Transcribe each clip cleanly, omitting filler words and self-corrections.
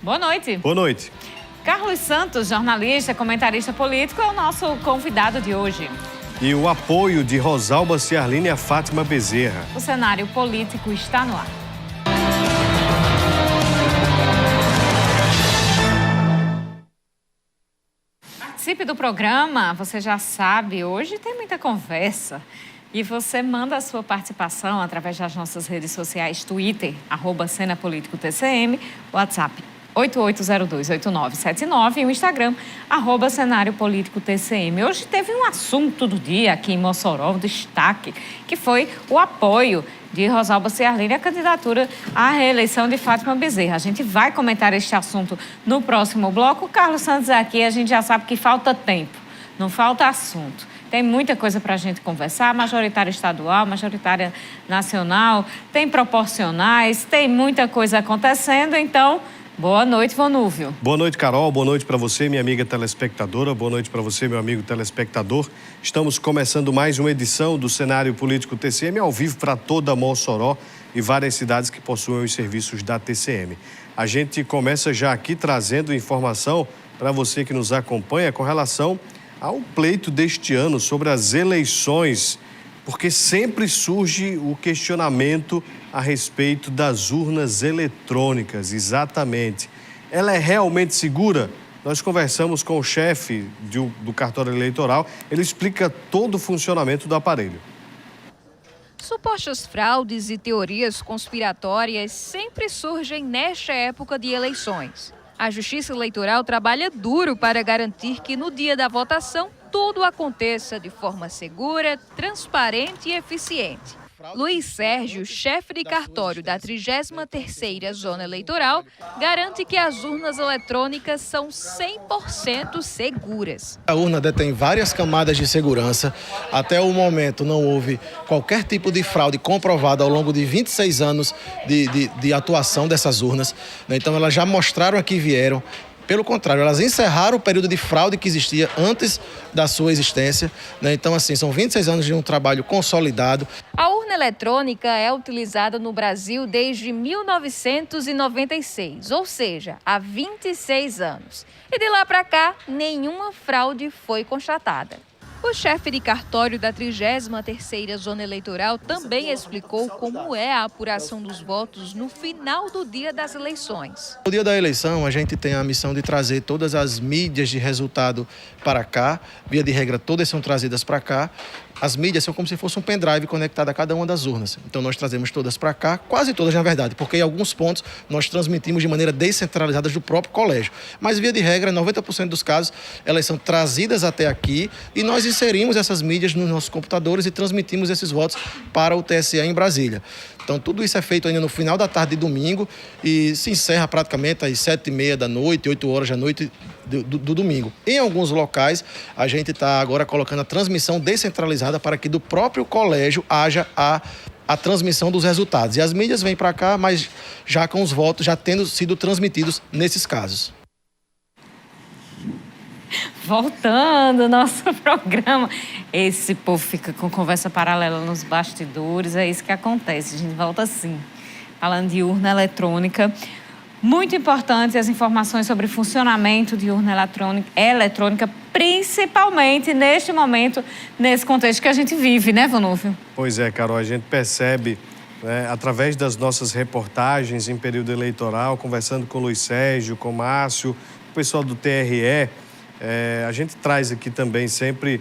Boa noite. Boa noite. Carlos Santos, jornalista, comentarista político, é o nosso convidado de hoje. E o apoio de Rosalba Ciarline a Fátima Bezerra. O cenário político está no ar. Participe do programa, você já sabe, hoje tem muita conversa. E você manda a sua participação através das nossas redes sociais, Twitter, @CenaPolíticoTCM, WhatsApp 88028979 e o Instagram, @CenárioPolíticoTCM. Hoje teve um assunto do dia aqui em Mossoró, um destaque, que foi o apoio de Rosalba Ciarline à candidatura à reeleição de Fátima Bezerra. A gente vai comentar este assunto no próximo bloco. O Carlos Santos aqui, a gente já sabe que falta tempo, não falta assunto. Tem muita coisa para a gente conversar, majoritária estadual, majoritária nacional, tem proporcionais, tem muita coisa acontecendo, então... Boa noite, Vonúvio. Boa noite, Carol. Boa noite para você, minha amiga telespectadora. Boa noite para você, meu amigo telespectador. Estamos começando mais uma edição do Cenário Político TCM, ao vivo para toda Mossoró e várias cidades que possuem os serviços da TCM. A gente começa já aqui trazendo informação para você que nos acompanha com relação ao pleito deste ano sobre as eleições, porque sempre surge o questionamento a respeito das urnas eletrônicas, exatamente. Ela é realmente segura? Nós conversamos com o chefe do cartório eleitoral, ele explica todo o funcionamento do aparelho. Supostas fraudes e teorias conspiratórias sempre surgem nesta época de eleições. A Justiça Eleitoral trabalha duro para garantir que no dia da votação tudo aconteça de forma segura, transparente e eficiente. Luiz Sérgio, chefe de cartório da 33ª Zona Eleitoral, garante que as urnas eletrônicas são 100% seguras. A urna detém várias camadas de segurança. Até o momento não houve qualquer tipo de fraude comprovada ao longo de 26 anos de atuação dessas urnas. Então elas já mostraram a que vieram. Pelo contrário, elas encerraram o período de fraude que existia antes da sua existência. Então, assim, são 26 anos de um trabalho consolidado. A urna eletrônica é utilizada no Brasil desde 1996, ou seja, há 26 anos. E de lá para cá, nenhuma fraude foi constatada. O chefe de cartório da 33ª Zona Eleitoral também explicou como é a apuração dos votos no final do dia das eleições. No dia da eleição, a gente tem a missão de trazer todas as mídias de resultado para cá. Via de regra, todas são trazidas para cá. As mídias são como se fosse um pendrive conectado a cada uma das urnas. Então nós trazemos todas para cá, quase todas na verdade, porque em alguns pontos nós transmitimos de maneira descentralizada do próprio colégio. Mas via de regra, 90% dos casos, elas são trazidas até aqui e nós inserimos essas mídias nos nossos computadores e transmitimos esses votos para o TSE em Brasília. Então tudo isso é feito ainda no final da tarde de domingo e se encerra praticamente às 7h30 da noite, 8 horas da noite do domingo. Em alguns locais, a gente está agora colocando a transmissão descentralizada para que do próprio colégio haja a transmissão dos resultados. E as mídias vêm para cá, mas já com os votos já tendo sido transmitidos nesses casos. Voltando ao nosso programa. Esse povo fica com conversa paralela nos bastidores, é isso que acontece. A gente volta assim, falando de urna eletrônica. Muito importante as informações sobre funcionamento de urna eletrônica, principalmente neste momento, nesse contexto que a gente vive, né, Vonúvio? Pois é, Carol, a gente percebe, através das nossas reportagens em período eleitoral, conversando com o Luiz Sérgio, com o Márcio, o pessoal do TRE, a gente traz aqui também sempre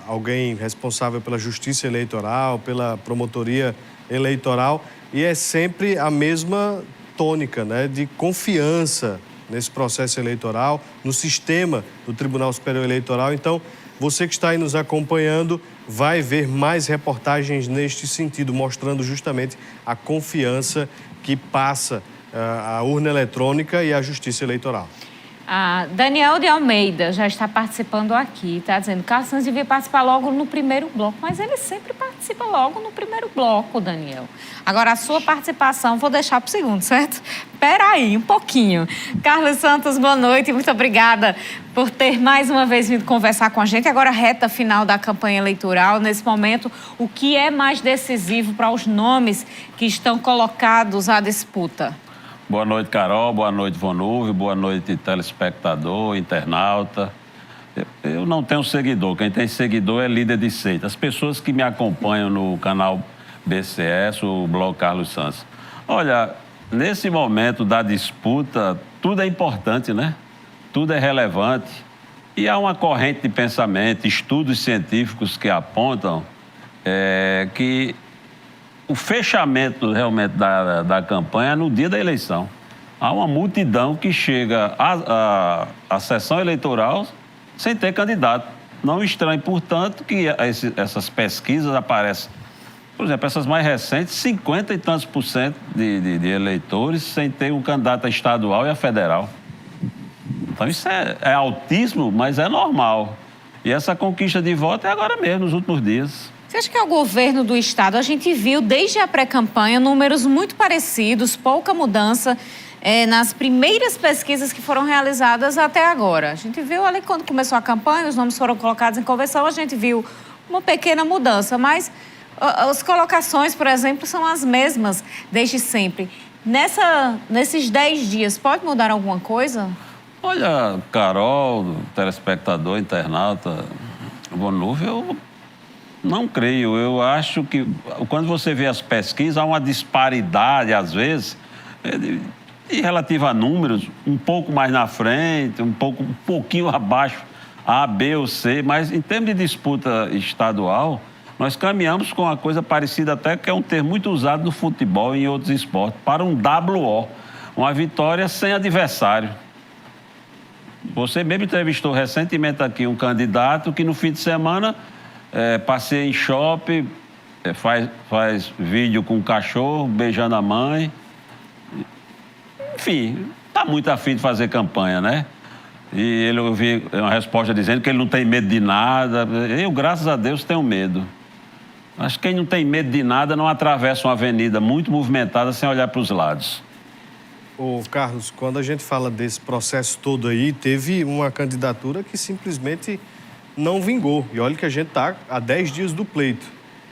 alguém responsável pela Justiça Eleitoral, pela Promotoria Eleitoral, e é sempre a mesma tônica, né, de confiança nesse processo eleitoral, no sistema do Tribunal Superior Eleitoral. Então, você que está aí nos acompanhando vai ver mais reportagens neste sentido, mostrando justamente a confiança que passa a urna eletrônica e a Justiça Eleitoral. Daniel de Almeida já está participando aqui, está dizendo que Carlos Santos devia participar logo no primeiro bloco, mas ele sempre participa logo no primeiro bloco, Daniel. Agora, a sua participação vou deixar para o segundo, certo? Espera aí, um pouquinho. Carlos Santos, boa noite, muito obrigada por ter mais uma vez vindo conversar com a gente. Agora, reta final da campanha eleitoral, nesse momento, o que é mais decisivo para os nomes que estão colocados à disputa? Boa noite, Carol. Boa noite, Vonúvio. Boa noite, telespectador, internauta. Eu não tenho seguidor. Quem tem seguidor é líder de seita. As pessoas que me acompanham no canal BCS, o blog Carlos Santos. Olha, nesse momento da disputa, tudo é importante, né? Tudo é relevante. E há uma corrente de pensamento, estudos científicos que apontam que o fechamento realmente da campanha é no dia da eleição. Há uma multidão que chega à sessão eleitoral sem ter candidato. Não estranho, portanto, que essas pesquisas aparecem. Por exemplo, essas mais recentes, 50 e tantos % de eleitores sem ter um candidato a estadual e a federal. Então isso é autismo, mas é normal. E essa conquista de voto é agora mesmo, nos últimos dias. Você acha que é o governo do estado? A gente viu desde a pré-campanha números muito parecidos, pouca mudança nas primeiras pesquisas que foram realizadas até agora. A gente viu ali quando começou a campanha, os nomes foram colocados em convenção, a gente viu uma pequena mudança, mas as colocações, por exemplo, são as mesmas desde sempre. Nesses 10 dias, pode mudar alguma coisa? Olha, Carol, telespectador, internauta, Vonúvio, eu não creio. Eu acho que quando você vê as pesquisas, há uma disparidade, às vezes, de relativa a números, um pouco mais na frente, um pouquinho abaixo, A, B ou C, mas em termos de disputa estadual, nós caminhamos com uma coisa parecida até, que é um termo muito usado no futebol e em outros esportes, para um WO, uma vitória sem adversário. Você mesmo entrevistou recentemente aqui um candidato que no fim de semana passeia em shopping, faz vídeo com o cachorro, beijando a mãe. Enfim, está muito afim de fazer campanha, né? E eu ouvi uma resposta dizendo que ele não tem medo de nada. Eu, graças a Deus, tenho medo. Mas quem não tem medo de nada não atravessa uma avenida muito movimentada sem olhar para os lados. Ô, Carlos, quando a gente fala desse processo todo aí, teve uma candidatura que simplesmente não vingou. E olha que a gente está há 10 dias do pleito.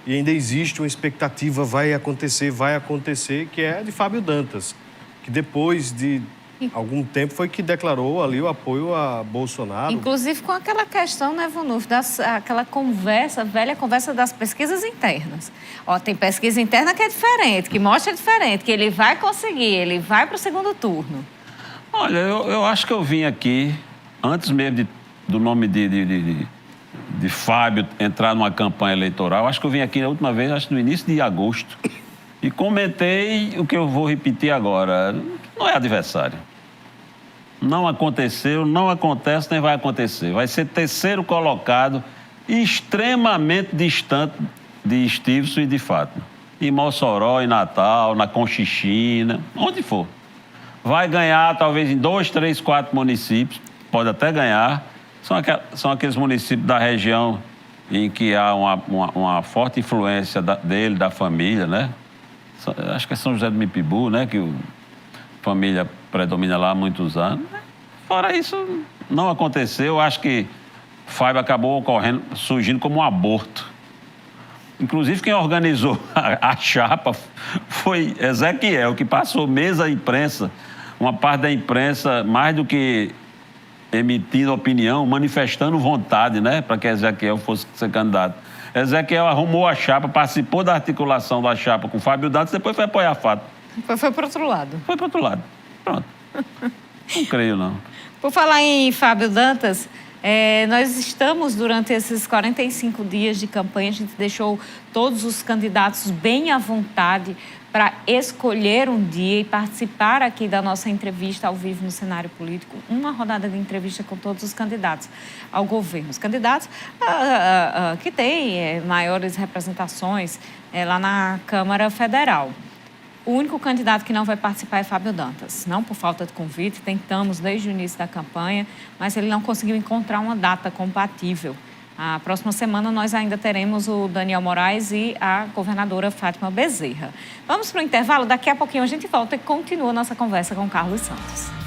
E ainda existe uma expectativa, vai acontecer, que é a de Fábio Dantas, que depois de algum tempo foi que declarou ali o apoio a Bolsonaro. Inclusive com aquela questão, né, Vonúvio, aquela velha conversa das pesquisas internas. Ó, tem pesquisa interna que é diferente, que mostra diferente, que ele vai conseguir, ele vai para o segundo turno. Olha, eu acho que eu vim aqui, antes mesmo do nome de Fábio entrar numa campanha eleitoral, acho que eu vim aqui na última vez, acho que no início de agosto, e comentei o que eu vou repetir agora. Não é adversário. Não aconteceu, não acontece, nem vai acontecer. Vai ser terceiro colocado, extremamente distante de Estívico e de Fátima. Em Mossoró, em Natal, na Conchichina, onde for. Vai ganhar talvez em 2, 3, 4 municípios, pode até ganhar. São aqueles municípios da região em que há uma forte influência dele, da família, né? Acho que é São José do Mipibu, né? Que a família predomina lá há muitos anos. Fora isso, não aconteceu. Acho que Fábio acabou surgindo como um aborto. Inclusive, quem organizou a chapa foi Ezequiel, que passou mês à imprensa, uma parte da imprensa, mais do que emitindo opinião, manifestando vontade, né? Para que Ezequiel fosse ser candidato. Ezequiel arrumou a chapa, participou da articulação da chapa com Fábio Dantas, depois foi apoiar a Fátima. Foi para o outro lado. Foi para o outro lado. Pronto. Não creio, não. Por falar em Fábio Dantas, nós estamos durante esses 45 dias de campanha, a gente deixou todos os candidatos bem à vontade para escolher um dia e participar aqui da nossa entrevista ao vivo no cenário político, uma rodada de entrevista com todos os candidatos ao governo. Os candidatos que têm maiores representações lá na Câmara Federal. O único candidato que não vai participar é Fábio Dantas. Não por falta de convite, tentamos desde o início da campanha, mas ele não conseguiu encontrar uma data compatível. A próxima semana nós ainda teremos o Daniel Moraes e a governadora Fátima Bezerra. Vamos para o intervalo, daqui a pouquinho a gente volta e continua a nossa conversa com Carlos Santos.